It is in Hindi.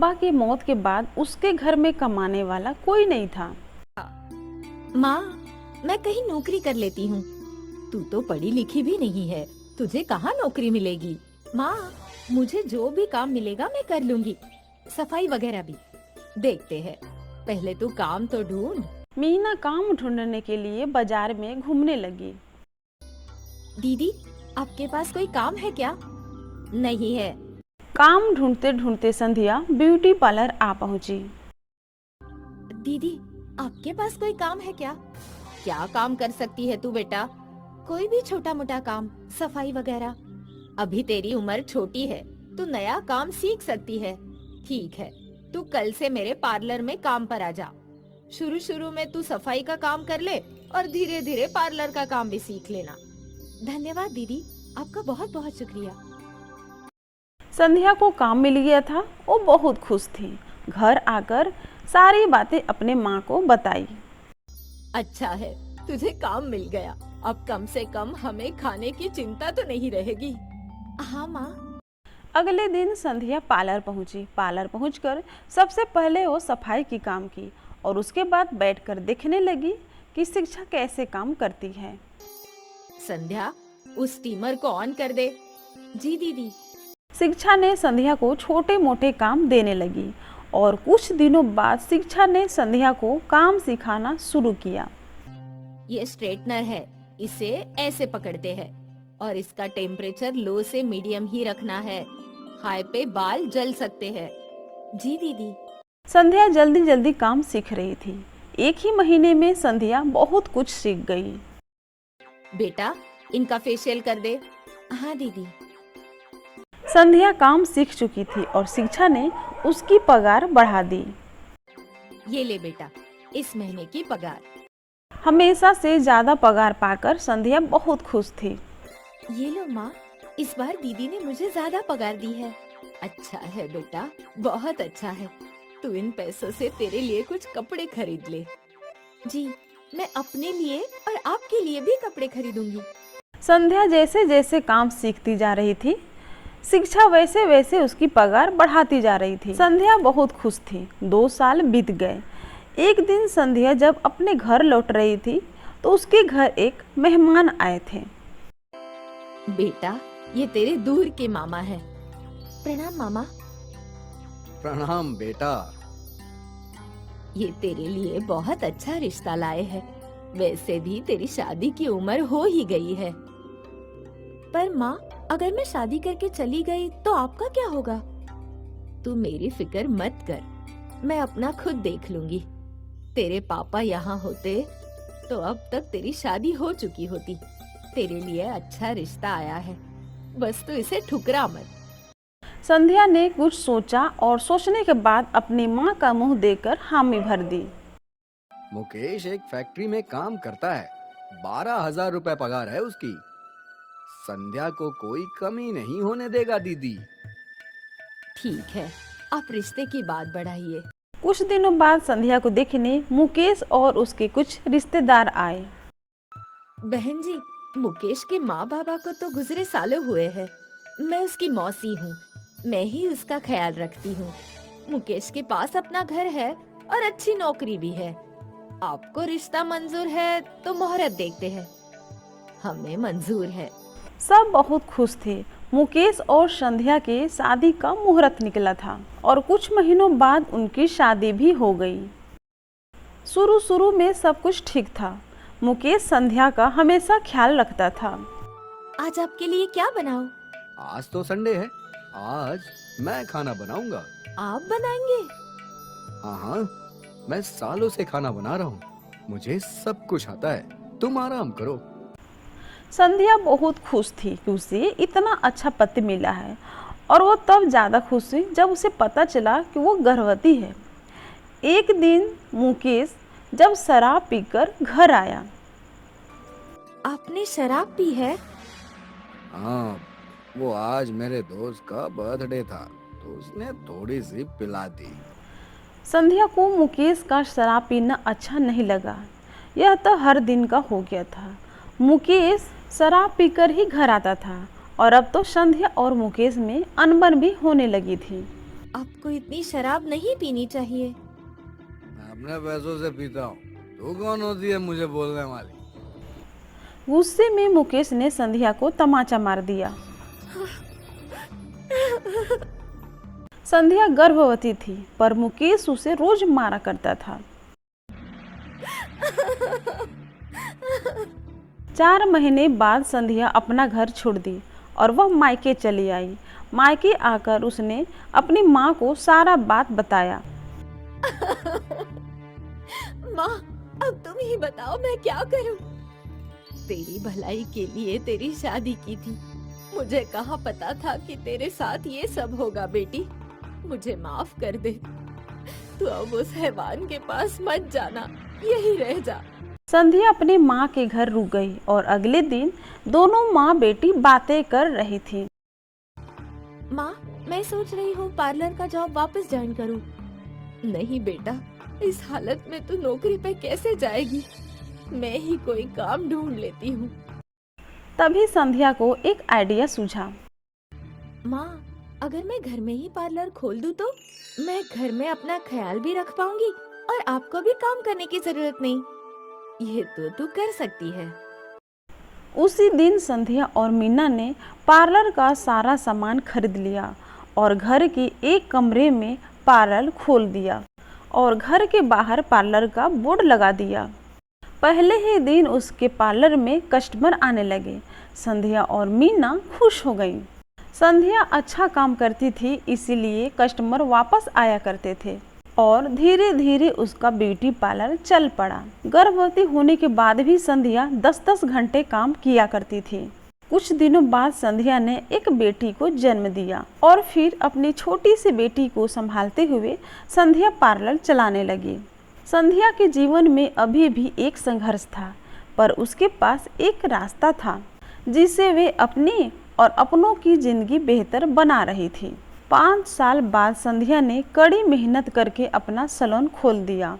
पापा की मौत के बाद उसके घर में कमाने वाला कोई नहीं था। माँ, मैं कहीं नौकरी कर लेती हूँ। तू तो पढ़ी लिखी भी नहीं है, तुझे कहाँ नौकरी मिलेगी। माँ, मुझे जो भी काम मिलेगा मैं कर लूंगी, सफाई वगैरह भी। देखते हैं, पहले तू काम तो ढूंढ। मीना काम ढूंढने के लिए बाजार में घूमने लगी। दीदी, आपके पास कोई काम है क्या? नहीं है। काम ढूंढते ढूंढते संध्या ब्यूटी पार्लर आ पहुंची। दीदी, आपके पास कोई काम है क्या? क्या काम कर सकती है तू बेटा? कोई भी छोटा मोटा काम, सफाई वगैरह। अभी तेरी उम्र छोटी है, तू नया काम सीख सकती है। ठीक है, तू कल से मेरे पार्लर में काम पर आ जा। शुरू शुरू में तू सफाई का काम कर ले और धीरे धीरे पार्लर का काम भी सीख लेना। धन्यवाद दीदी, आपका बहुत बहुत शुक्रिया। संध्या को काम मिल गया था। वो बहुत खुश थी। घर आकर सारी बातें अपने माँ को बताई। अच्छा है, तुझे काम मिल गया। अब कम से कम हमें खाने की चिंता तो नहीं रहेगी। हाँ माँ। अगले दिन संध्या पार्लर पहुंची। पार्लर पहुंचकर सबसे पहले वो सफाई की काम की और उसके बाद बैठकर देखने लगी कि शिक्षा कैसे काम करती है। संध्या, उस स्टीमर को ऑन कर दे। जी दीदी। शिक्षा ने संध्या को छोटे मोटे काम देने लगी और कुछ दिनों बाद शिक्षा ने संध्या को काम सिखाना शुरू किया। ये स्ट्रेटनर है, इसे ऐसे पकड़ते हैं और इसका टेम्परेचर लो से मीडियम ही रखना है। हाई पे बाल जल सकते हैं। जी दीदी। संध्या जल्दी जल्दी काम सीख रही थी। एक ही महीने में संध्या बहुत कुछ सीख गई। बेटा, इनका फेशियल कर दे। हाँ दीदी। संध्या काम सीख चुकी थी और शिक्षा ने उसकी पगार बढ़ा दी। ये ले बेटा, इस महीने की पगार। हमेशा से ज्यादा पगार पाकर संध्या बहुत खुश थी। ये लो माँ, इस बार दीदी ने मुझे ज्यादा पगार दी है। अच्छा है बेटा, बहुत अच्छा है। तू इन पैसों से तेरे लिए कुछ कपड़े खरीद ले। जी, मैं अपने लिए और आपके लिए भी कपड़े खरीदूंगी। संध्या जैसे जैसे काम सीखती जा रही थी, शिक्षा वैसे वैसे उसकी पगार बढ़ाती जा रही थी। संध्या बहुत खुश थी। 2 साल बीत गए। एक दिन संध्या जब अपने घर लौट रही थी तो उसके घर एक मेहमान आए थे। बेटा, ये तेरे दूर के मामा हैं। प्रणाम मामा। प्रणाम बेटा। ये तेरे लिए बहुत अच्छा रिश्ता लाए हैं। वैसे भी तेरी शादी की उम्र हो ही गई है। पर माँ, अगर मैं शादी करके चली गई तो आपका क्या होगा? तू मेरी फिक्र मत कर, मैं अपना खुद देख लूंगी। तेरे पापा यहाँ होते तो अब तक तेरी शादी हो चुकी होती। तेरे लिए अच्छा रिश्ता आया है, बस तू इसे ठुकरा मत। संध्या ने कुछ सोचा और सोचने के बाद अपनी माँ का मुंह देकर हामी भर दी। मुकेश एक फैक्ट्री में काम करता है। 12,000 रुपए पगार है उसकी। संध्या को कोई कमी नहीं होने देगा दीदी। ठीक है, आप रिश्ते की बात बढ़ाइए। कुछ दिनों बाद संध्या को देखने मुकेश और उसके कुछ रिश्तेदार आए। बहन जी, मुकेश के माँ बाबा को तो गुजरे सालों हुए हैं। मैं उसकी मौसी हूँ, मैं ही उसका ख्याल रखती हूँ। मुकेश के पास अपना घर है और अच्छी नौकरी भी है। आपको रिश्ता मंजूर है तो मुहूर्त देखते हैं। हमें मंजूर है। सब बहुत खुश थे। मुकेश और संध्या के शादी का मुहूर्त निकला था और कुछ महीनों बाद उनकी शादी भी हो गई। शुरू शुरू में सब कुछ ठीक था। मुकेश संध्या का हमेशा ख्याल रखता था। आज आपके लिए क्या बनाऊं? आज तो संडे है, आज मैं खाना बनाऊंगा। आप बनाएंगे? हाँ हाँ, मैं सालों से खाना बना रहा हूँ। मुझे सब कुछ आता है, तुम आराम करो। संध्या बहुत खुश थी कि उसे इतना अच्छा पति मिला है और वो तब ज़्यादा खुश हुई जब उसे पता चला कि वो गर्भवती है। एक दिन मुकेश जब शराब पीकर घर आया। आपने शराब पी है? हाँ, वो आज मेरे दोस्त का बर्थडे था तो उसने थोड़ी सी पिला दी। संध्या को मुकेश का शराब पीना अच्छा नहीं लगा। यह तो हर दिन का हो गया था। मुकेश शराब पीकर ही घर आता था और अब तो संध्या और मुकेश में अनबन भी होने लगी थी। आपको इतनी शराब नहीं पीनी चाहिए। मैं अपने पैसों से पीता हूँ, तू कौन होती है मुझे बोलने वाली? गुस्से में मुकेश ने संध्या को तमाचा मार दिया। संध्या गर्भवती थी, पर मुकेश उसे रोज मारा करता था। 4 महीने बाद संध्या अपना घर छोड़ दी और वह मायके चली आई। मायके आकर उसने अपनी माँ को सारा बात बताया। माँ, अब तुम ही बताओ मैं क्या करूं? तेरी भलाई के लिए तेरी शादी की थी। मुझे कहाँ पता था कि तेरे साथ ये सब होगा बेटी। मुझे माफ कर दे। तू अब उस हैवान के पास मत जाना, यही रह जा। संध्या अपनी माँ के घर रुक गई और अगले दिन दोनों माँ बेटी बातें कर रही थी। माँ, मैं सोच रही हूँ पार्लर का जॉब वापस ज्वाइन करूँ। नहीं बेटा, इस हालत में तू नौकरी पे कैसे जाएगी? मैं ही कोई काम ढूंढ लेती हूँ। तभी संध्या को एक आइडिया सूझा। माँ, अगर मैं घर में ही पार्लर खोल दूँ तो मैं घर में अपना ख्याल भी रख पाऊंगी और आपको भी काम करने की जरूरत नहीं। ये तो तू कर सकती है। उसी दिन संध्या और मीना ने पार्लर का सारा सामान खरीद लिया और घर के एक कमरे में पार्लर खोल दिया और घर के बाहर पार्लर का बोर्ड लगा दिया। पहले ही दिन उसके पार्लर में कस्टमर आने लगे। संध्या और मीना खुश हो गईं। संध्या अच्छा काम करती थी, इसीलिए कस्टमर वापस आया करते थे और धीरे धीरे उसका ब्यूटी पार्लर चल पड़ा। गर्भवती होने के बाद भी संध्या 10-10 घंटे काम किया करती थी। कुछ दिनों बाद संध्या ने एक बेटी को जन्म दिया और फिर अपनी छोटी सी बेटी को संभालते हुए संध्या पार्लर चलाने लगी। संध्या के जीवन में अभी भी एक संघर्ष था, पर उसके पास एक रास्ता था जिससे वे अपनी और अपनों की जिंदगी बेहतर बना रही थी। 5 साल बाद संध्या ने कड़ी मेहनत करके अपना सैलून खोल दिया